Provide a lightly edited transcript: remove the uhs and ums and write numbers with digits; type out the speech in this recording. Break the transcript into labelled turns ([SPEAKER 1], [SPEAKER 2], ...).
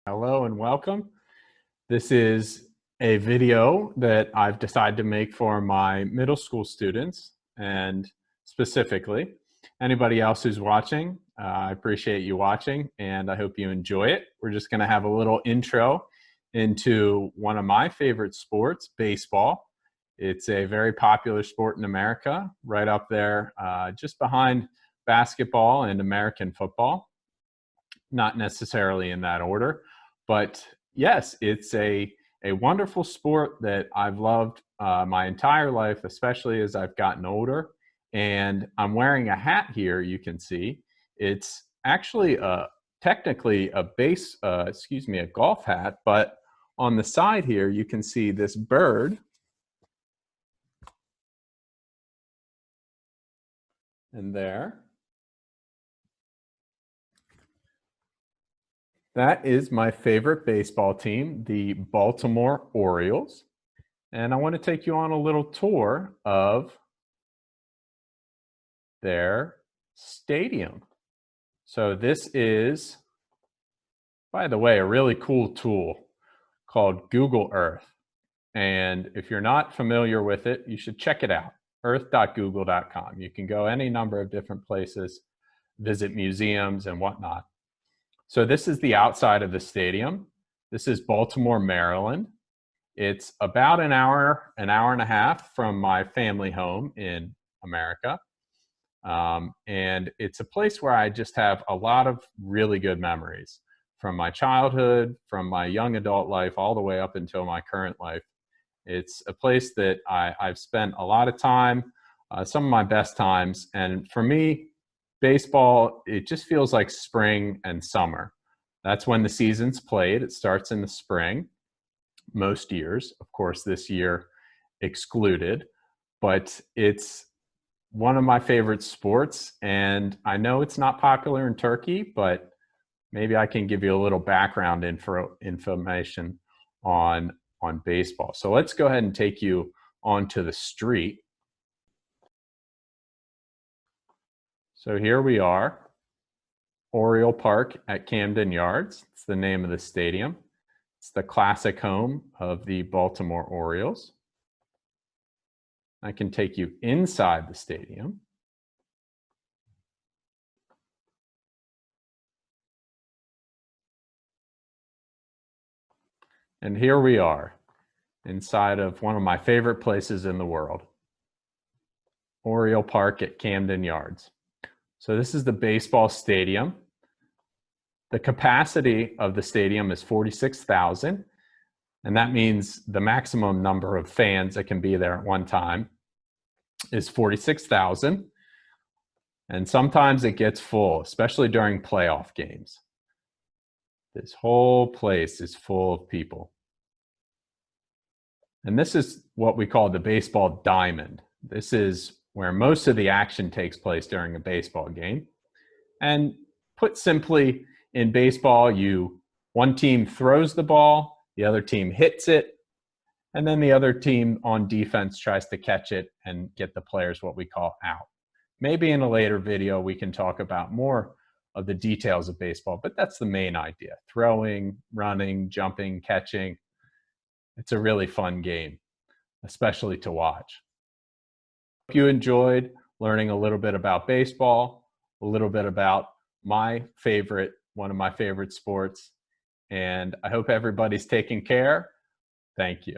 [SPEAKER 1] Hello and welcome. This is a video that I've decided to make for my middle school students, and specifically anybody else who's watching. I appreciate you watching and I hope you enjoy it. We're just going to have a little intro into one of my favorite sports, baseball. It's a very popular sport in America, right up there, just behind basketball and American football. Not necessarily in that order, but yes, it's a wonderful sport that I've loved my entire life, especially as I've gotten older. And I'm wearing a hat here, you can see. It's actually technically a golf hat, but on the side here, you can see this bird. And there. That is my favorite baseball team, the Baltimore Orioles. And I want to take you on a little tour of their stadium. So this is, by the way, a really cool tool called Google Earth. And if you're not familiar with it, you should check it out, earth.google.com. You can go any number of different places, visit museums and whatnot. So this is the outside of the stadium. This is Baltimore, Maryland. It's about an hour and a half from my family home in America. And it's a place where I just have a lot of really good memories from my childhood, from my young adult life, all the way up until my current life. It's a place that I've spent a lot of time, some of my best times. And for me, baseball, it just feels like spring and summer. That's when the season's played. It starts in the spring, most years, of course, this year excluded, but it's one of my favorite sports. And I know it's not popular in Turkey, but maybe I can give you a little background information on baseball. So let's go ahead and take you onto the street. So here we are, Oriole Park at Camden Yards. It's the name of the stadium. It's the classic home of the Baltimore Orioles. I can take you inside the stadium. And here we are, inside of one of my favorite places in the world, Oriole Park at Camden Yards. So this is the baseball stadium. The capacity of the stadium is 46,000, and that means the maximum number of fans that can be there at one time is 46,000. And sometimes it gets full, especially during playoff games. This whole place is full of people. And this is what we call the baseball diamond. This is where most of the action takes place during a baseball game. And put simply, in baseball, one team throws the ball, the other team hits it, and then the other team on defense tries to catch it and get the players what we call out. Maybe in a later video we can talk about more of the details of baseball, but that's the main idea. Throwing, running, jumping, catching. It's a really fun game, especially to watch. Hope you enjoyed learning a little bit about baseball, a little bit about one of my favorite sports, and I hope everybody's taking care. Thank you.